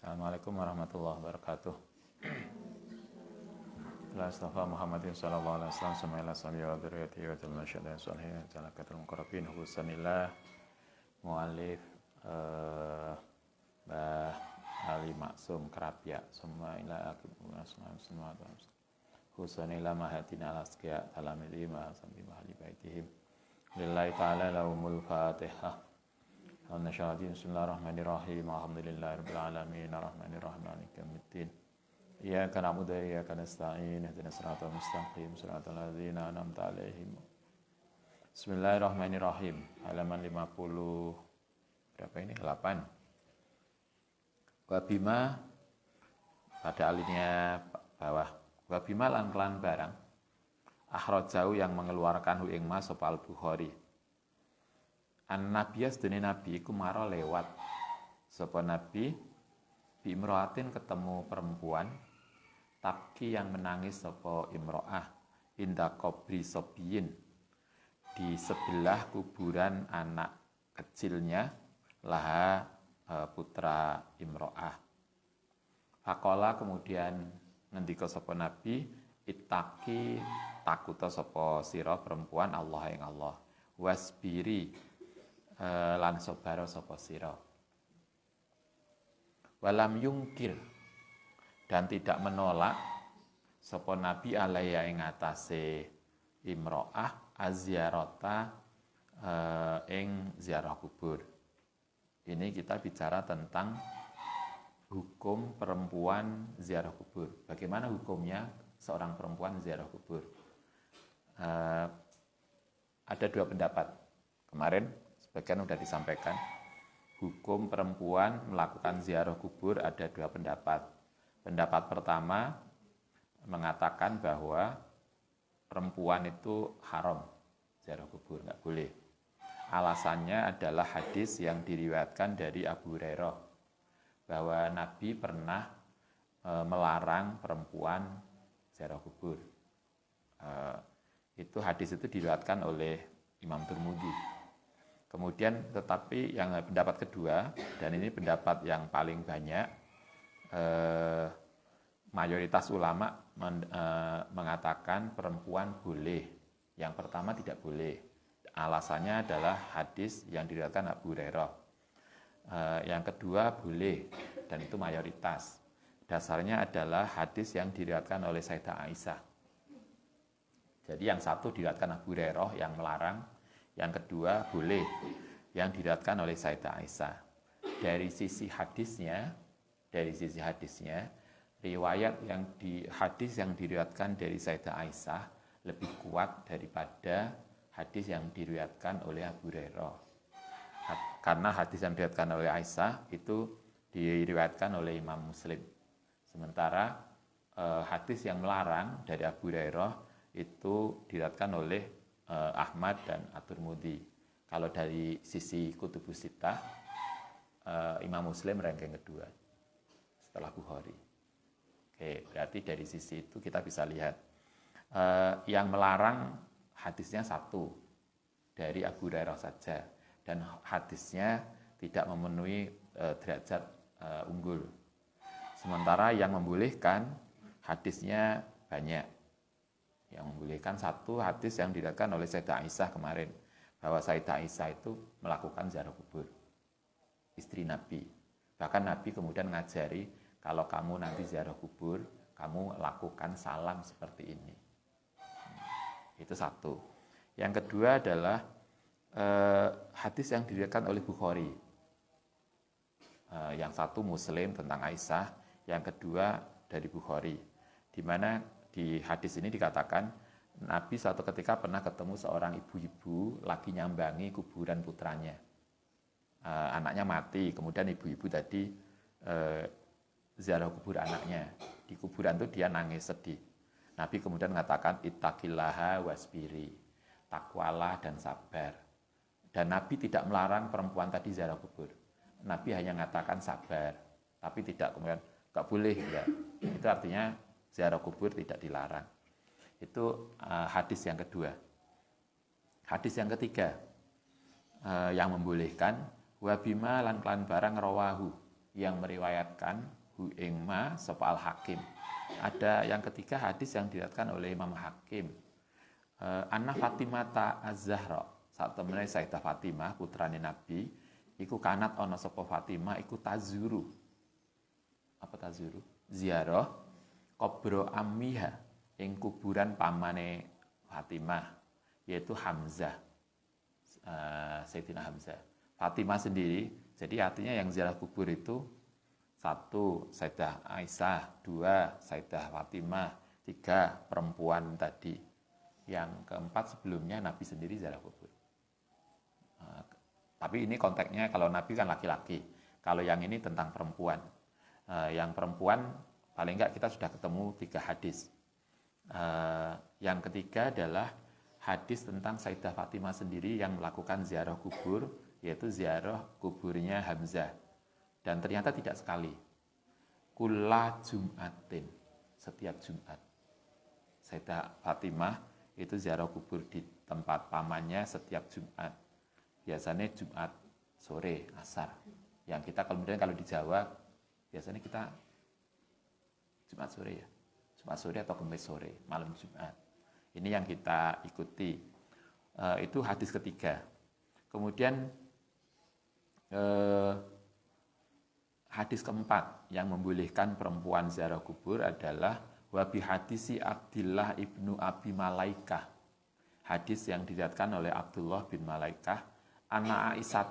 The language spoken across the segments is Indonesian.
Assalamualaikum warahmatullahi wabarakatuh. Al-Astafa Muhammadin sallallahu alaihi wasallam Samaila sabi wa dzurriyyatihi wa tilma syadaya salihin Jalakatul muqarrabin Husanillah Mu'alif Mbah Ali Maksum Kerapia Samaila Akibuna Semua Husanillah Mahatina Al-Asqiya Talamili Mahasambi Mahali Baitihim Lillahi ta'ala lahumul fatihah Bismillahirrahmanirrahim Alhamdulillahirabbil alamin arrahmanirrahim maliki yaumiddin Iyyaka na'budu wa iyyaka nasta'in ihdinas siratal mustaqim siratal ladzina an'amta 'alaihim. Bismillahirrahmanirrahim. Halaman 50 berapa ini? 8. Wa bima pada alinea bawah. Wa bima lan kelan barang akhrajau yang mengeluarkan hu ing mas sapa Al-Bukhari. An-nabiyas dene nabi iku mara lewat sapa nabi bi imra'atin ketemu perempuan tabki yang menangis sapa imra'ah inda qabri sobiyin di sebelah kuburan anak kecilnya laha putra imra'ah. Faqala kemudian ngendika sapa nabi ittaqi takuta sapa sira perempuan Allah ing Allah wasbiri lan sabara sapa sira walam yungkir dan tidak menolak sapa nabi alaiya ing atase imro'ah aziarata ing ziarah kubur. Ini kita bicara tentang hukum perempuan ziarah kubur. Bagaimana hukumnya seorang perempuan ziarah kubur? Ada dua pendapat. Kemarin sebagian sudah disampaikan. Hukum perempuan melakukan ziarah kubur ada dua pendapat. Pendapat pertama mengatakan bahwa perempuan itu haram ziarah kubur, nggak boleh. Alasannya adalah hadis yang diriwayatkan dari Abu Hurairah bahwa Nabi pernah melarang perempuan ziarah kubur. Itu hadis itu diriwayatkan oleh Imam Tirmidzi. Kemudian tetapi yang pendapat kedua, dan ini pendapat yang paling banyak, mayoritas ulama mengatakan perempuan boleh. Yang pertama tidak boleh. Alasannya adalah hadis yang diriwayatkan Abu Hurairah. Yang kedua boleh, dan itu mayoritas. Dasarnya adalah hadis yang diriwayatkan oleh Sayyidah Aisyah. Jadi yang satu diriwayatkan Abu Hurairah yang melarang, yang kedua boleh yang diriwayatkan oleh Sayyidah Aisyah. Dari sisi hadisnya, riwayat hadis yang diriwayatkan dari Sayyidah Aisyah lebih kuat daripada hadis yang diriwayatkan oleh Abu Hurairah. Karena hadis yang diriwayatkan oleh Aisyah itu diriwayatkan oleh Imam Muslim. Sementara hadis yang melarang dari Abu Hurairah itu diriwayatkan oleh Ahmad dan At-Tirmidzi. Kalau dari sisi kutubus sittah, Imam Muslim ranking kedua setelah Bukhari. Oke, berarti dari sisi itu kita bisa lihat yang melarang hadisnya satu dari Abu Hurairah saja, dan hadisnya tidak memenuhi derajat unggul. Sementara yang membolehkan hadisnya banyak. Yang membolehkan satu hadis yang diriwayatkan oleh Sayyidah Aisyah kemarin, bahwa Sayyidah Aisyah itu melakukan ziarah kubur, istri Nabi. Bahkan Nabi kemudian ngajari, kalau kamu nanti ziarah kubur, kamu lakukan salam seperti ini. Itu satu. Yang kedua adalah hadis yang diriwayatkan oleh Bukhari. Yang satu Muslim tentang Aisyah, yang kedua dari Bukhari, di mana di hadis ini dikatakan Nabi suatu ketika pernah ketemu seorang ibu-ibu lagi nyambangi kuburan putranya. Anaknya mati, kemudian ibu-ibu tadi ziarah kubur anaknya. Di kuburan itu dia nangis sedih. Nabi kemudian mengatakan ittaqillaha wasbiri, takwalah dan sabar. Dan Nabi tidak melarang perempuan tadi ziarah kubur. Nabi hanya mengatakan sabar, tapi tidak kemudian enggak boleh ya. Itu artinya ziarah kubur tidak dilarang. Itu hadis yang kedua. Hadis yang ketiga yang membolehkan wabima lan klan barang rawahu yang meriwayatkan hu ing ma sapa Al Hakim. Ada yang ketiga hadis yang diriwayatkan oleh Imam Hakim. Anna Fatimata Az-Zahra, saat temene Sayyidah Fatimah putrane Nabi, iku kanat ana sapa Fatimah iku tazuru. Apa tazuru? Ziarah kubro ammiha ing kuburan pamane Fatimah, yaitu Hamzah. Sayyidina Hamzah. Fatimah sendiri, jadi artinya yang ziarah kubur itu 1 Sayyidah Aisyah, 2 Sayyidah Fatimah, 3 perempuan tadi. Yang keempat sebelumnya Nabi sendiri ziarah kubur. Tapi ini konteksnya kalau Nabi kan laki-laki. Kalau yang ini tentang perempuan. Yang perempuan paling enggak kita sudah ketemu 3 hadis. Yang ketiga adalah hadis tentang Sayyidah Fatimah sendiri yang melakukan ziarah kubur, yaitu ziarah kuburnya Hamzah. Dan ternyata tidak sekali. Kulla Jum'atin, setiap Jumat. Sayyidah Fatimah itu ziarah kubur di tempat pamannya setiap Jumat. Biasanya Jumat sore, asar. Yang kita kemudian kalau di Jawa, biasanya kita Jumat sore ya. Jumat sore atau Kamis sore, malam Jumat. Ini yang kita ikuti. Itu hadis ketiga. Kemudian hadis keempat yang membolehkan perempuan ziarah kubur adalah wabi hadisi Abdillah ibnu Abi Malaikah. Hadis yang diriwayatkan oleh Abdullah bin Malaikah, ana Aisyah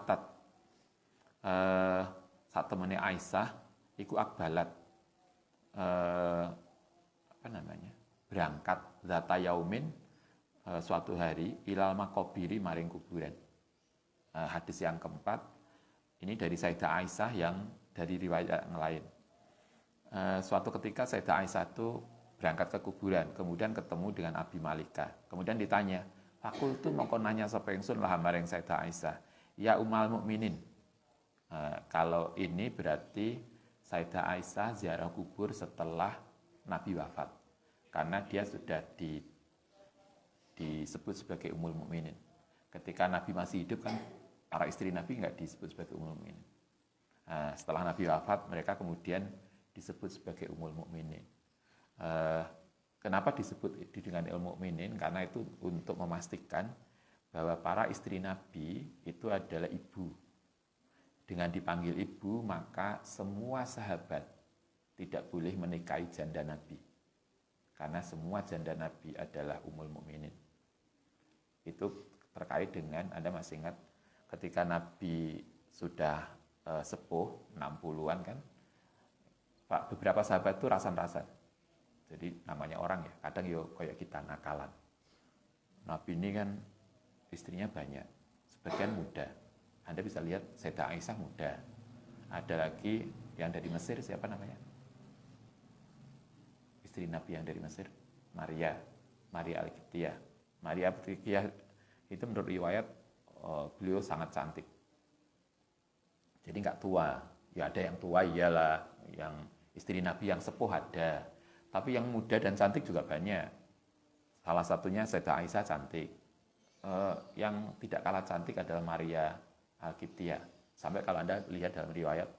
saat temene Aisyah iku akbalat berangkat zata yaumin suatu hari ilal makobiri maring kuburan. Hadis yang keempat ini dari Sayyidah Aisyah yang dari riwayat yang lain. Suatu ketika Sayyidah Aisyah itu berangkat ke kuburan, kemudian ketemu dengan Abi Malika. Kemudian ditanya, fakultu mongko nanya sapa ingsun lah maring Sayyidah Aisyah, ya Ummal Mukminin. Kalau ini berarti Sayyidah Aisyah ziarah kubur setelah Nabi wafat. Karena dia sudah disebut sebagai Ummul Mukminin. Ketika Nabi masih hidup kan para istri Nabi enggak disebut sebagai Ummul Mukminin. Setelah Nabi wafat, mereka kemudian disebut sebagai Ummul Mukminin. Kenapa disebut dengan Ummul Mukminin? Karena itu untuk memastikan bahwa para istri Nabi itu adalah ibu. Dengan dipanggil ibu, maka semua sahabat tidak boleh menikahi janda Nabi. Karena semua janda Nabi adalah Ummul Mukminin. Itu terkait dengan, Anda masih ingat, ketika Nabi sudah sepuh, 60-an kan, beberapa sahabat itu rasan-rasan. Jadi namanya orang ya, kadang kayak kita nakalan. Nabi ini kan istrinya banyak, sebagian muda. Anda bisa lihat Sayyidah Aisyah muda. Ada lagi yang dari Mesir, siapa namanya? Istri Nabi yang dari Mesir, Maria Al-Qibtiyah. Maria Al-Qibtiyah itu menurut riwayat beliau sangat cantik. Jadi nggak tua. Ya ada yang tua iyalah, yang istri Nabi yang sepuh ada. Tapi yang muda dan cantik juga banyak. Salah satunya Sayyidah Aisyah cantik. Yang tidak kalah cantik adalah Maria Al-Qibtiyah. Sampai kalau Anda lihat dalam riwayat,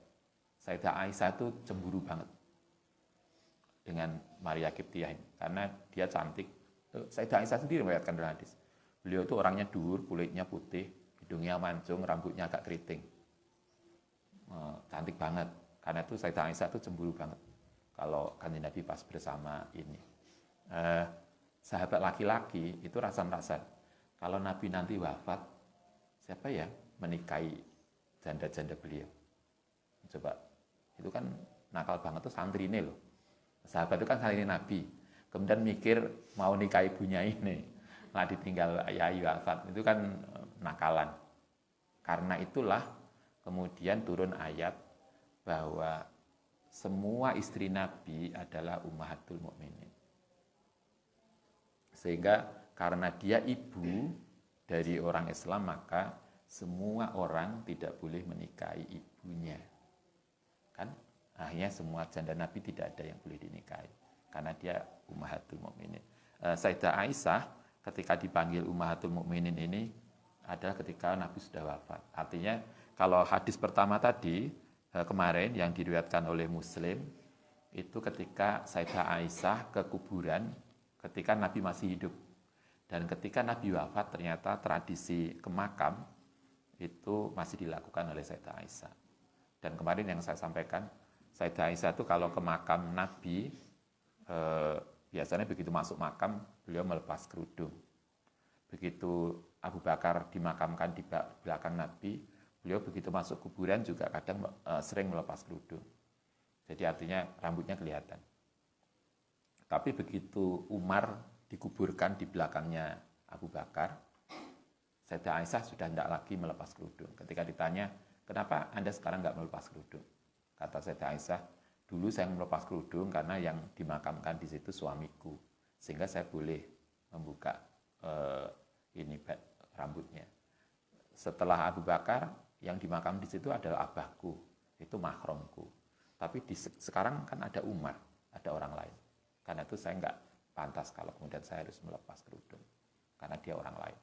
Sayyidah Aisyah itu cemburu banget dengan Maria Qibtiyah ini. Karena dia cantik. Sayyidah Aisyah sendiri meriwayatkan dalam hadis. Beliau itu orangnya dur, kulitnya putih, hidungnya mancung, rambutnya agak keriting. Cantik banget. Karena itu Sayyidah Aisyah itu cemburu banget kalau Kanjeng Nabi pas bersama ini. Sahabat laki-laki itu rasan-rasan. Kalau Nabi nanti wafat, siapa yang menikahi janda-janda beliau? Coba, itu kan nakal banget tuh santri ini loh. Sahabat itu kan santri Nabi. Kemudian mikir mau nikah ibunya ini. Nah ditinggal ayah wafat. Itu kan nakalan. Karena itulah kemudian turun ayat bahwa semua istri Nabi adalah ummahatul mukminin. Sehingga karena dia ibu dari orang Islam, maka semua orang tidak boleh menikahi ibunya. Kan? Akhirnya semua janda Nabi tidak ada yang boleh dinikahi. Karena dia ummahatul mukminin. Sayyidah Aisyah ketika dipanggil ummahatul mukminin ini adalah ketika Nabi sudah wafat. Artinya kalau hadis pertama tadi, kemarin yang diriwayatkan oleh Muslim itu ketika Sayyidah Aisyah ke kuburan ketika Nabi masih hidup. Dan ketika Nabi wafat ternyata tradisi ke makam itu masih dilakukan oleh Sayyidah Aisyah. Dan kemarin yang saya sampaikan, Sayyidah Aisyah itu kalau ke makam Nabi, biasanya begitu masuk makam, beliau melepas kerudung. Begitu Abu Bakar dimakamkan di belakang Nabi, beliau begitu masuk kuburan juga kadang sering melepas kerudung. Jadi artinya rambutnya kelihatan. Tapi begitu Umar dikuburkan di belakangnya Abu Bakar, Sayyidah Aisyah sudah tidak lagi melepas kerudung. Ketika ditanya, kenapa Anda sekarang nggak melepas kerudung? Kata Sayyidah Aisyah, dulu saya melepas kerudung karena yang dimakamkan di situ suamiku, sehingga saya boleh membuka rambutnya. Setelah Abu Bakar, yang dimakam di situ adalah abahku, itu mahramku. Tapi sekarang kan ada Umar, ada orang lain. Karena itu saya nggak pantas kalau kemudian saya harus melepas kerudung, karena dia orang lain.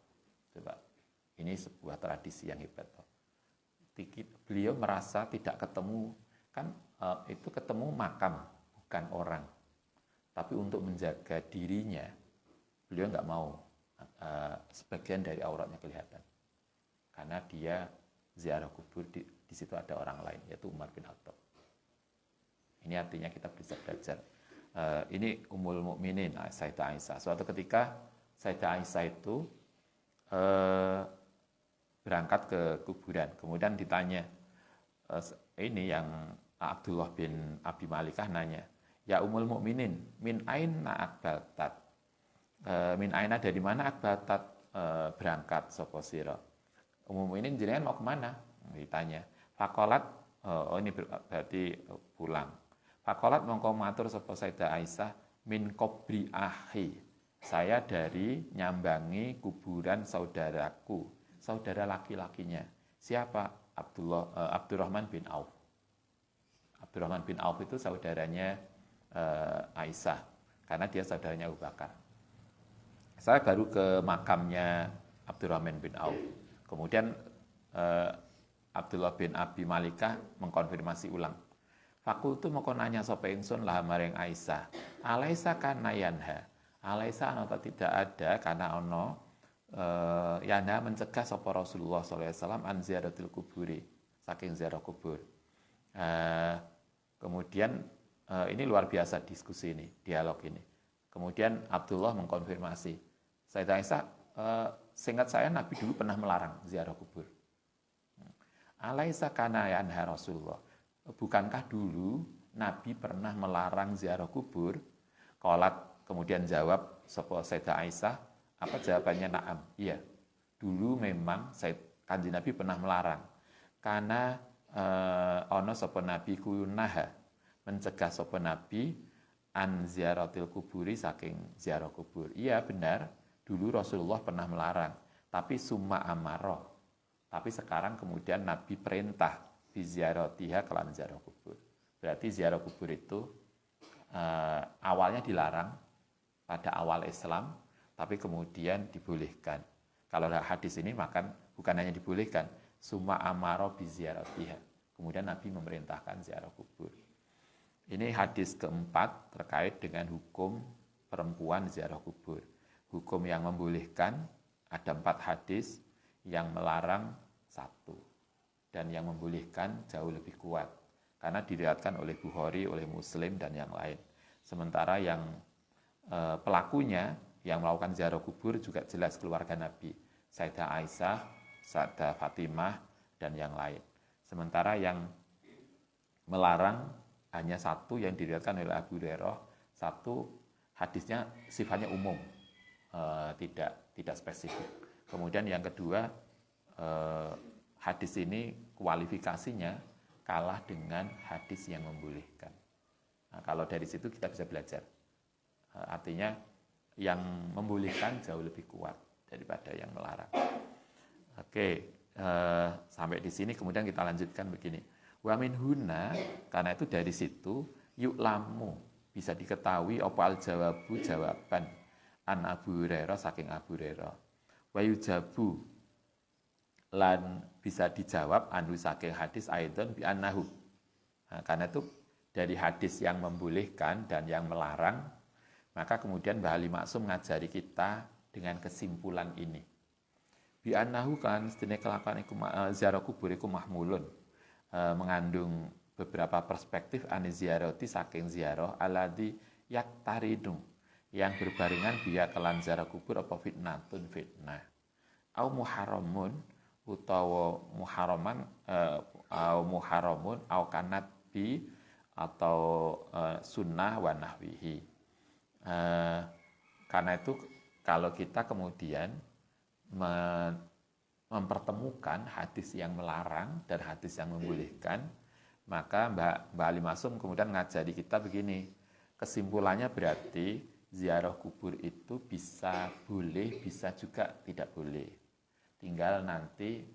Coba, ini sebuah tradisi yang hebat. Beliau merasa tidak ketemu, kan itu ketemu makam, bukan orang. Tapi untuk menjaga dirinya, beliau nggak mau sebagian dari auratnya kelihatan. Karena dia ziarah kubur, di situ ada orang lain, yaitu Umar bin Khattab. Ini artinya kita bisa belajar. Ini Ummul Mukminin Sayyidah Aisyah. Suatu ketika Sayyidah Aisyah itu berangkat ke kuburan. Kemudian ditanya, ini yang Abdullah bin Abi Malikah nanya, ya Ummul Mukminin, min aina akbaltat? Min aina dari mana akbaltat berangkat sapa sira? Ummul Mukminin jenengan mau kemana? Ditanya. Fakolat, ini berarti pulang. Fakolat mongko matur sapa Sayyidah Aisyah, min qabri ahi. Saya dari nyambangi kuburan saudaraku, saudara laki-lakinya. Siapa? Abdurrahman bin Auf. Abdurrahman bin Auf itu saudaranya Aisyah, karena dia saudaranya Abu Bakar. Saya baru ke makamnya Abdurrahman bin Auf. Kemudian Abdullah bin Abi Malikah mengkonfirmasi ulang. Fakultu moko nanya sapa ingsun lah maring Aisyah. Alaisa kana yanha. Alaisa ana tidak ada karena ono yanha mencegah sapa Rasulullah sallallahu alaihi wasallam an ziyaratil kuburi, saking ziarah kubur. Kemudian ini luar biasa diskusi ini, dialog ini. Kemudian Abdullah mengkonfirmasi, Sayyidah Aisyah, seingat saya Nabi dulu pernah melarang ziarah kubur. Alaisa kana yanha Rasulullah. Bukankah dulu Nabi pernah melarang ziarah kubur? Qalat, kemudian jawab sapa Sayyidah Aisyah, apa jawabannya? Na'am, iya. Dulu memang Kanjeng Nabi pernah melarang. Karena ono sapa Nabi kunaha, mencegah sapa Nabi an ziaratil kuburi, saking ziarah kubur. Iya benar, dulu Rasulullah pernah melarang, tapi summa amaro. Tapi sekarang kemudian Nabi perintah biziaratiha kelan ziarah kubur. Berarti ziarah kubur itu awalnya dilarang pada awal Islam, tapi kemudian dibolehkan. Kalau hadis ini makan bukan hanya dibolehkan, summa amaro biziaratiha. Kemudian Nabi memerintahkan ziarah kubur. Ini hadis keempat terkait dengan hukum perempuan ziarah kubur. Hukum yang membolehkan ada 4 hadis, yang melarang 1. Dan yang membolehkan jauh lebih kuat karena diriwayatkan oleh Bukhari, oleh Muslim dan yang lain. Sementara yang pelakunya yang melakukan ziarah kubur juga jelas keluarga Nabi, Sayyidah Aisyah, Sayyidah Fatimah dan yang lain. Sementara yang melarang hanya 1 yang diriwayatkan oleh Abu Hurairah, 1 hadisnya sifatnya umum, tidak spesifik. Kemudian yang kedua, hadis ini kualifikasinya kalah dengan hadis yang membolehkan. Nah, kalau dari situ kita bisa belajar. Artinya yang membolehkan jauh lebih kuat daripada yang melarang. Oke, sampai di sini kemudian kita lanjutkan begini. Wa min huna, karena itu dari situ yu'lamu, bisa diketahui opal jawabu jawaban an Abu Hurairah saking Abu Hurairah. Wa yujabu, lan bisa dijawab anhu saking hadis aidon bi annahu, Nah, karena itu dari hadis yang membolehkan dan yang melarang, maka kemudian Mbah Ali Maksum ngajari kita dengan kesimpulan ini. Bi annahu kan sedene kelakuan iku ziarah kubur iku mahmulun, mengandung beberapa perspektif aniziaroti saking ziarah aladi yaktaridung yang berbarengan biya kelan ziarah kubur apa fitnatun fitnah au muharamun utawa muharaman au muharamun au kanat bi atau sunnah wa nahwihi. Karena itu kalau kita kemudian mempertemukan hadis yang melarang dan hadis yang membolehkan, maka Mbak Ali Maksum kemudian ngajari kita begini, kesimpulannya berarti ziarah kubur itu bisa boleh, bisa juga tidak boleh. Tinggal nanti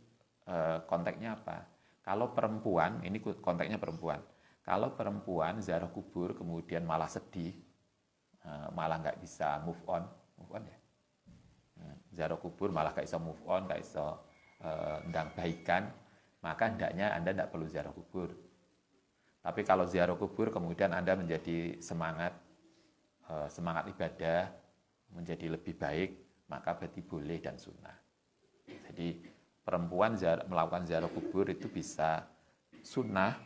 konteksnya apa. Kalau perempuan, ini konteksnya perempuan. Kalau perempuan ziarah kubur kemudian malah sedih, malah nggak bisa move on ya. Ziarah kubur malah nggak bisa move on, nggak bisa ndang baikan, maka hendaknya Anda tidak perlu ziarah kubur. Tapi kalau ziarah kubur kemudian Anda menjadi semangat ibadah, menjadi lebih baik, maka berarti boleh dan sunnah. Jadi perempuan melakukan ziarah kubur itu bisa sunnah,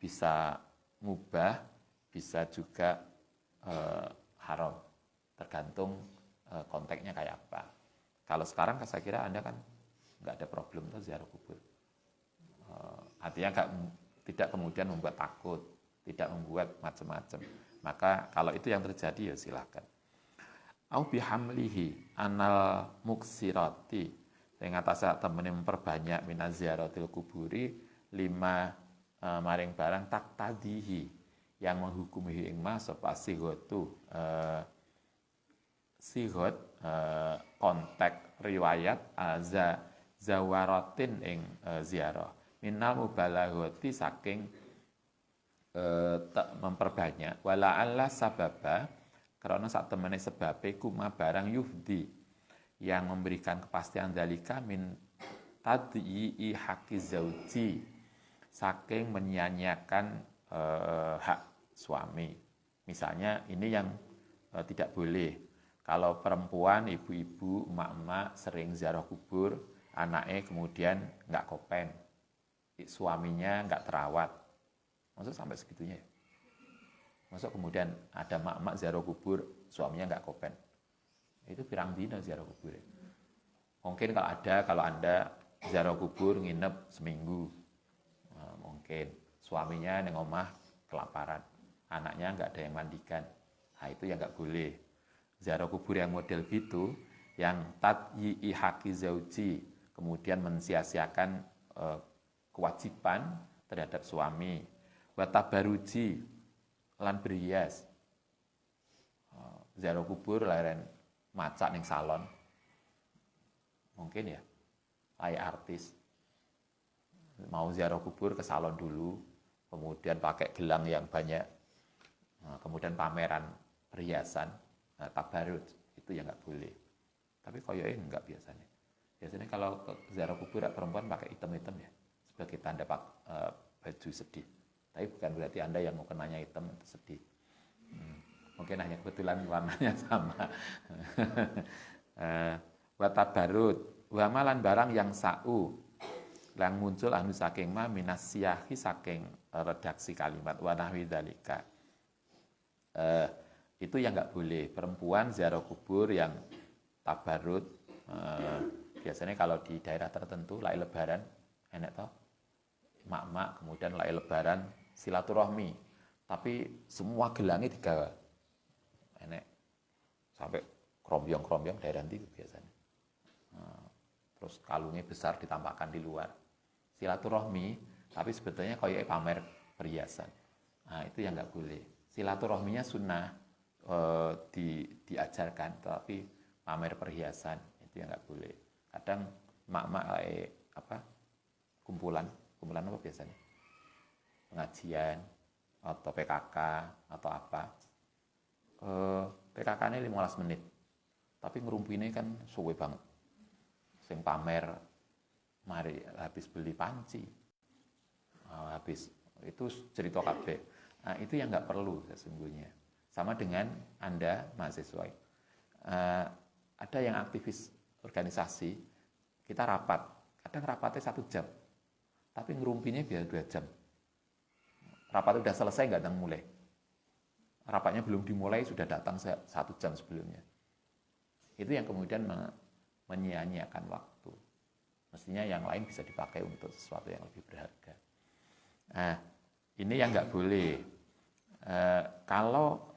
bisa mubah, bisa juga haram, tergantung konteksnya kayak apa. Kalau sekarang saya kira Anda kan nggak ada problem tuh ziarah kubur. Artinya tidak kemudian membuat takut, tidak membuat macam-macam. Maka kalau itu yang terjadi ya silakan. Au bihamlihi anal muksirati sing atase temene memperbanyak minaz ziaratil kuburi 5 maring barang tak tadihi yang menghukumi ing ma sapa sighatu sighot kontek riwayat zawaratin ing ziarah minal mubalaghati saking memperbanyak wala alla sababa karena sak temene sebabe kuma barang yufdi yang memberikan kepastian dalika min tadyi'i haqqi zauji saking menyia-nyiakan hak suami. Misalnya ini yang tidak boleh. Kalau perempuan, ibu-ibu, emak-emak sering ziarah kubur, anaknya kemudian nggak kopen, suaminya nggak terawat. Maksud sampai segitunya ya? Maksud kemudian ada emak-emak ziarah kubur, suaminya nggak kopen. Itu pirang dina ziarah kubur. Mungkin kalau Anda ziarah kubur nginep seminggu, mungkin suaminya neng omah kelaparan, anaknya nggak ada yang mandikan, nah itu yang nggak boleh. Ziarah kubur yang model gitu, yang tadyi'i haqqi zauji, kemudian mensia-siakan kewajiban terhadap suami, wa tabaruji lan berhias. Ziarah kubur leren macak ning salon. Mungkin ya, kayak artis mau ziarah kubur ke salon dulu, kemudian pakai gelang yang banyak, kemudian pameran perhiasan, tabarut, itu yang nggak boleh. Tapi koyoke enggak biasanya. Biasanya kalau ziarah kubur perempuan pakai hitam-hitam ya, sebagai tanda baju sedih. Tapi bukan berarti Anda yang mau kenanya hitam itu sedih. Mungkin hanya kebetulan warnanya sama. Wa tabarut, wa malan barang yang sa'u yang muncul anu saking ma minas siyahi saking redaksi kalimat wa nahwi dzalika. Itu yang nggak boleh. Perempuan ziarah kubur yang tabarut, biasanya kalau di daerah tertentu lai lebaran enak toh mak-mak kemudian lai lebaran silaturahmi, tapi semua gelangnya digawa enak sampai krombyong-krombyong daerah itu biasanya. Terus kalungnya besar ditampakkan di luar, silaturahmi, tapi sebetulnya kayak pamer perhiasan. Nah itu yang nggak boleh. Silaturahminya sunnah, diajarkan, tapi pamer perhiasan itu yang nggak boleh. Kadang mak-mak kumpulan apa biasanya, pengajian atau PKK atau apa, PKK-nya 15 menit, tapi ngerumpinnya kan suwe banget. Sing pamer mari habis beli panci, habis itu cerita kabeh. Nah, itu yang nggak perlu sesungguhnya. Sama dengan Anda mahasiswa, ada yang aktivis organisasi, kita rapat, kadang rapatnya 1 jam, tapi ngerumpinya biar 2 jam. Rapat udah selesai nggak datang mulai. Rapatnya belum dimulai sudah datang 1 jam sebelumnya. Itu yang kemudian menyia-nyiakan waktu. Mestinya yang lain bisa dipakai untuk sesuatu yang lebih berharga. Nah, ini yang nggak boleh. Kalau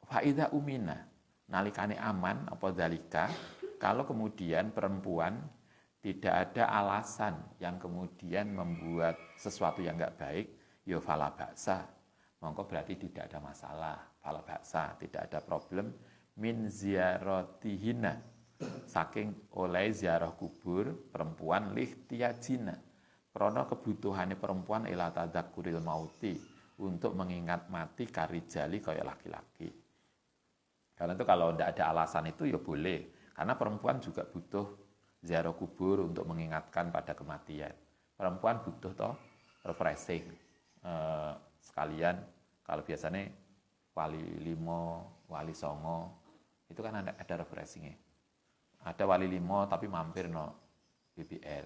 faida umina, nalikane aman apa dalika, kalau kemudian perempuan tidak ada alasan yang kemudian membuat sesuatu yang nggak baik, ya fala baksa, mongko berarti tidak ada masalah, fala baksa, tidak ada problem min ziarotihina, saking oleh ziarah kubur perempuan lihtiyajina, karena kebutuhannya perempuan ila tadzakuril mauti, untuk mengingat mati karijali kayak laki-laki. Karena itu kalau tidak ada alasan itu ya boleh, karena perempuan juga butuh ziarah kubur untuk mengingatkan pada kematian. Perempuan butuh toh refreshing, sekalian kalau biasanya wali limo, wali songo itu kan ada refreshingnya. Ada wali limo tapi mampir no BBL,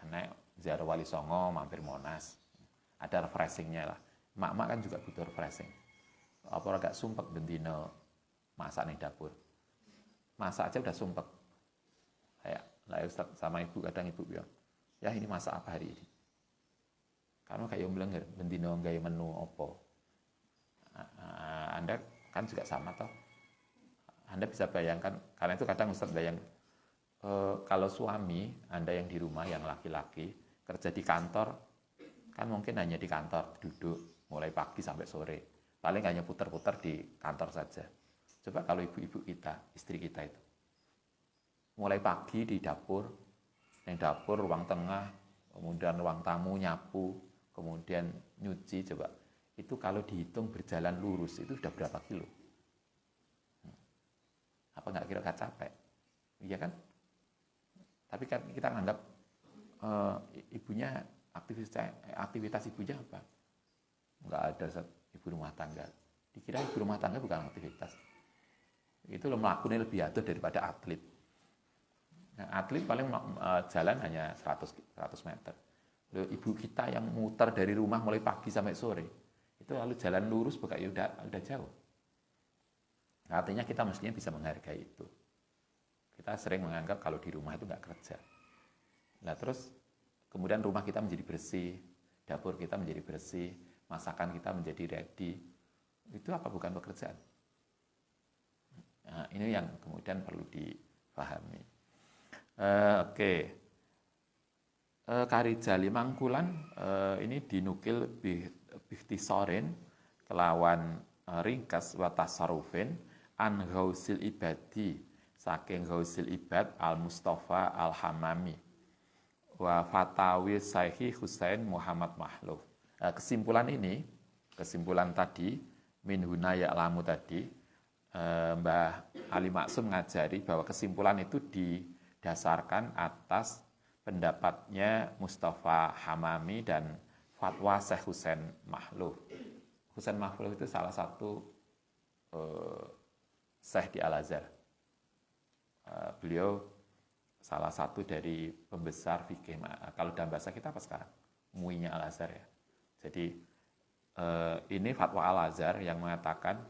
anak ziarah wali songo mampir Monas, ada refreshingnya lah. Mak-mak kan juga butuh refreshing. Apa agak sumpek bendino masak nih dapur, masak aja udah sumpek. Kayak lah Ustaz sama ibu, kadang ibu bilang, ya ini masak apa hari ini? Karena kayak melengger bendino gaya menu opo. Anda kan juga sama toh. Anda bisa bayangkan, karena itu kadang Ustaz bayang, kalau suami Anda yang di rumah, yang laki-laki kerja di kantor, kan mungkin hanya di kantor duduk mulai pagi sampai sore, paling hanya putar-putar di kantor saja. Coba kalau ibu-ibu kita, istri kita itu mulai pagi di dapur, yang dapur ruang tengah, kemudian ruang tamu nyapu, kemudian nyuci, coba itu kalau dihitung berjalan lurus itu sudah berapa kilo? Apa nggak kira capek? Iya kan? Tapi kan kita anggap ibunya aktivitas ibunya apa? Nggak ada ibu rumah tangga. Dikira ibu rumah tangga bukan aktivitas. Itu melakukannya lebih atur daripada atlet. Nah, atlet paling jalan hanya 100 meter. Lalu ibu kita yang muter dari rumah mulai pagi sampai sore, itu lalu jalan lurus bukan ya udah jauh. Artinya kita mestinya bisa menghargai itu. Kita sering menganggap kalau di rumah itu nggak kerja. Nah terus kemudian rumah kita menjadi bersih, dapur kita menjadi bersih, masakan kita menjadi ready. Itu apa bukan pekerjaan? Nah, ini yang kemudian perlu dipahami. Oke. Karijali Mangkulan ini dinukil bihtisorin kelawan ringkas wa tasarrufin an Ghausil Ibadi, saking Ghausil Ibad Al-Mustafa Al-Hamami wa fatawi Syekh Husain Muhammad Mahluf. Kesimpulan tadi min huna ya'lamu tadi, Mbah Ali Maksum ngajari bahwa kesimpulan itu didasarkan atas pendapatnya Mustafa Hamami dan fatwa Syekh Husain Mahluf. Husain Mahluf itu salah satu Syekh di Al-Azhar. Beliau salah satu dari pembesar fikih. Kalau dalam bahasa kita apa sekarang? MUI-nya Al-Azhar ya. Jadi ini fatwa Al-Azhar yang mengatakan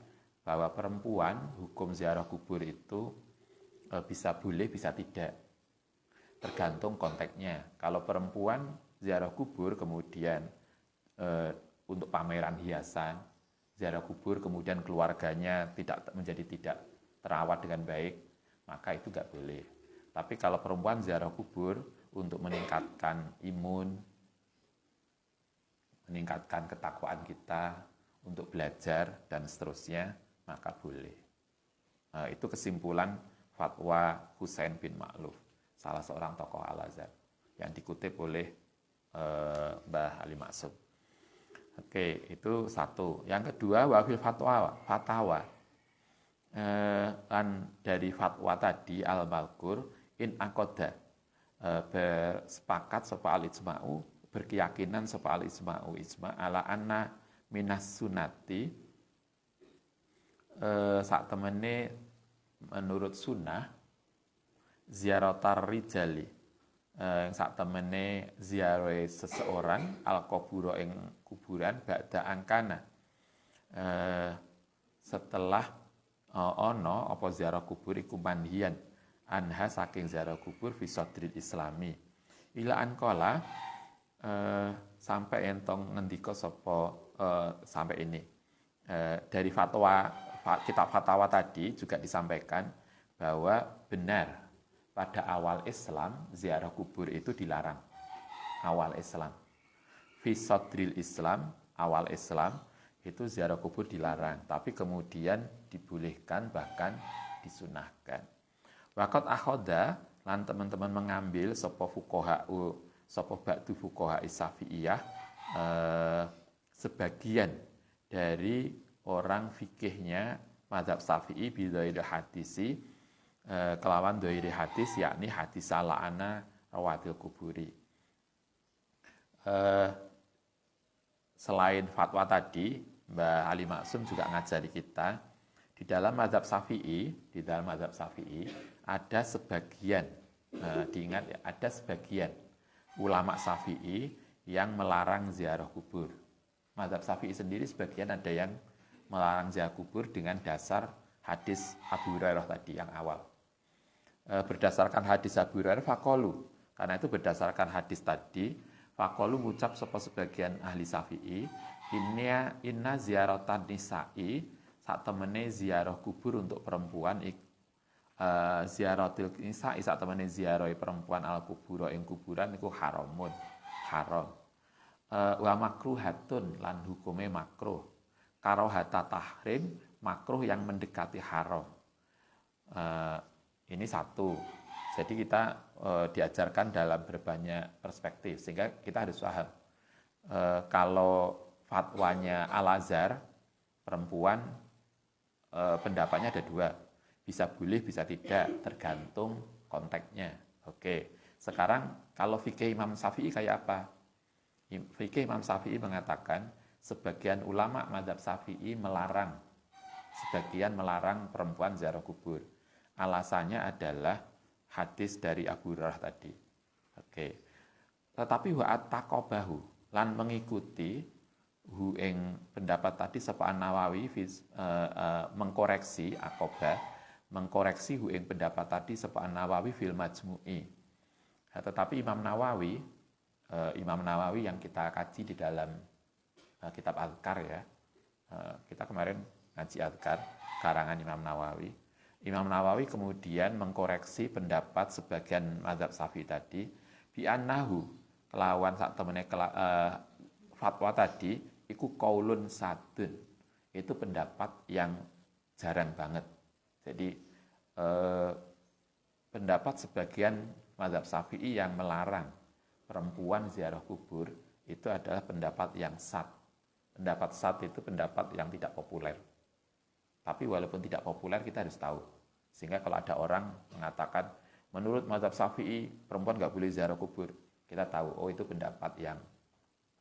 bahwa perempuan hukum ziarah kubur itu bisa boleh, bisa tidak. Tergantung konteksnya. Kalau perempuan ziarah kubur kemudian untuk pameran hiasan, ziarah kubur kemudian keluarganya menjadi tidak terawat dengan baik, maka itu nggak boleh. Tapi kalau perempuan ziarah kubur untuk meningkatkan imun, meningkatkan ketakwaan kita, untuk belajar dan seterusnya, maka boleh. Itu kesimpulan fatwa Husain bin Ma'luf, salah seorang tokoh Al-Azhar yang dikutip oleh Mbah Ali Maksum. Oke, itu satu. Yang kedua, wafil fatwa. Dari fatwa tadi al-Malkur in akoda, bersepakat sapa al-ijma'u, berkeyakinan sapa al ijma ala anna minas sunati sak temene menurut sunnah ziaratar rijali sak temene ziarahe seseorang al qabura ing kuburan ba'da angkana setelah ana apa ziarah kubur iku manhian anha saking ziarah kubur fi sadril islami ila anqala sampai entong ngendika sapa sampai ini dari fatwa kitab fatwa tadi juga disampaikan bahwa benar pada awal Islam ziarah kubur itu dilarang. Awal Islam fi sadril Islam, awal Islam itu ziarah kubur dilarang, tapi kemudian dibolehkan bahkan disunahkan. Waqat akhoda lan teman-teman mengambil sapa fuqaha sapa ba'du fuqaha Syafi'iyah sebagian dari orang fikihnya mazhab Syafi'i bidhairi hadisi kelawan dhairi hadis yakni hadis sala'ana rawatil kuburi. Selain fatwa tadi, Mbak Ali Maksum juga ngajari kita di dalam mazhab Syafi'i, ada sebagian diingat ya, ada sebagian ulama Syafi'i yang melarang ziarah kubur. Mazhab Syafi'i sendiri sebagian ada yang melarang ziarah kubur dengan dasar hadis Abu Hurairah tadi yang awal. Berdasarkan hadis Abu Hurairah faqalu, karena itu berdasarkan hadis tadi faqalu ngucap sapa sebagian ahli Syafi'i inna ziaratan nisa'i sak temene ziarah kubur untuk perempuan ziaratil nisa'i sak temene ziarah perempuan al kubura ing kuburan iku haram wa makruhatun lan hukume makruh karohata tahrim makruh yang mendekati haram. Ini satu. Jadi kita diajarkan dalam berbanyak perspektif sehingga kita harus paham kalau fatwanya Al-Azhar perempuan pendapatnya ada dua, bisa boleh bisa tidak tergantung konteksnya. Oke. Sekarang kalau fikih Imam Syafi'i kayak apa? Fikih Imam Syafi'i mengatakan sebagian ulama mazhab Syafi'i sebagian melarang perempuan ziarah kubur. Alasannya adalah hadis dari Abu Hurairah tadi. Oke. Tetapi wa at-taqabahu lan mengikuti hu ing pendapat tadi sapa Nawawi mengkoreksi hu ing pendapat tadi sapa Nawawi fil Majmu'i. Tetapi Imam Nawawi yang kita kaji di dalam kitab Adhkar ya. Kita kemarin ngaji Adhkar karangan Imam Nawawi. Imam Nawawi kemudian mengkoreksi pendapat sebagian mazhab Syafi'i tadi bi annahu kelawan sak temene fatwa tadi iku qaulun sadun. Itu pendapat yang jarang banget. Jadi pendapat sebagian mazhab Syafi'i yang melarang perempuan ziarah kubur itu adalah pendapat yang sad. Pendapat sad itu pendapat yang tidak populer. Tapi walaupun tidak populer kita harus tahu. Sehingga kalau ada orang mengatakan menurut mazhab Syafi'i perempuan nggak boleh ziarah kubur, kita tahu oh itu pendapat yang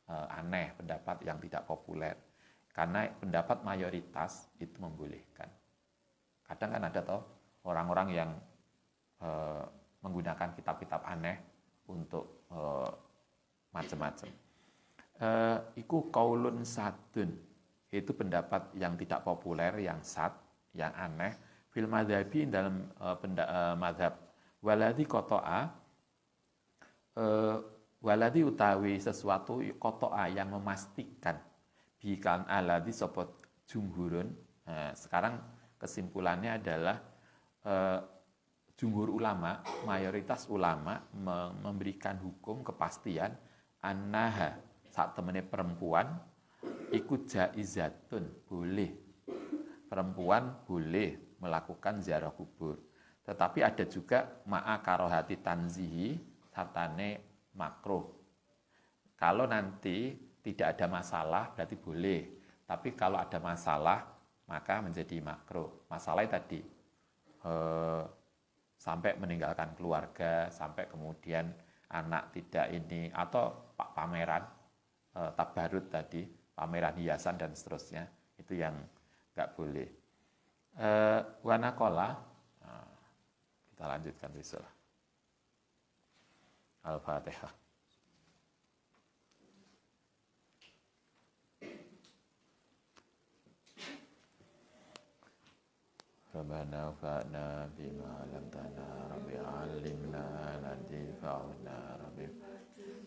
aneh, pendapat yang tidak populer. Karena pendapat mayoritas itu membolehkan. Kadang kan ada toh orang-orang yang menggunakan kitab-kitab aneh untuk macam-macam. Iku qaulun sadun. Itu pendapat yang tidak populer, yang sad, yang aneh. Fil madhabi dalam madhab waladi koto'a waladi utawi sesuatu koto'a yang memastikan bikan aladi sopot jumhurun. Sekarang kesimpulannya adalah jumhur ulama, mayoritas ulama memberikan hukum kepastian annaha saat temene perempuan ikut jaizatun, boleh perempuan boleh melakukan ziarah kubur. Tetapi ada juga ma'a karohati tanzihi sartane makruh. Kalau nanti tidak ada masalah berarti boleh. Tapi kalau ada masalah maka menjadi makruh. Masalahnya tadi sampai meninggalkan keluarga, sampai kemudian anak tidak ini, atau pameran tabarut tadi, pameran hiasan dan seterusnya, itu yang nggak boleh. Wanakola, kita lanjutkan besok. Al-Fatihah. Rabbana fa'na bima lamtana Rabbi alimna nanti fa'na Rabbi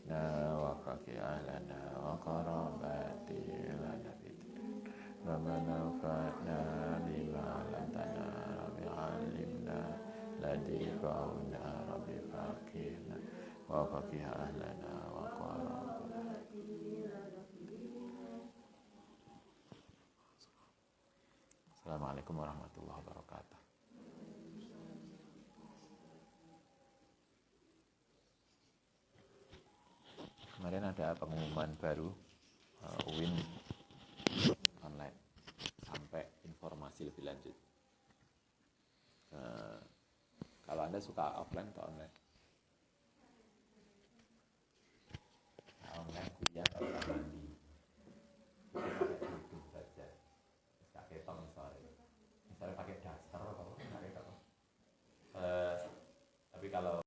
na wa faqi ahlana wa qarabati lana bidin Rabbana fa'na bima lamtana Rabbi alimna nanti fa'na Rabbi faqihna wa faqih ahlana wa qarabati. Assalamualaikum warahmatullahi wabarakatuh. Kemarin ada pengumuman baru UIN online, sampai informasi lebih lanjut. Kalau Anda suka offline atau online?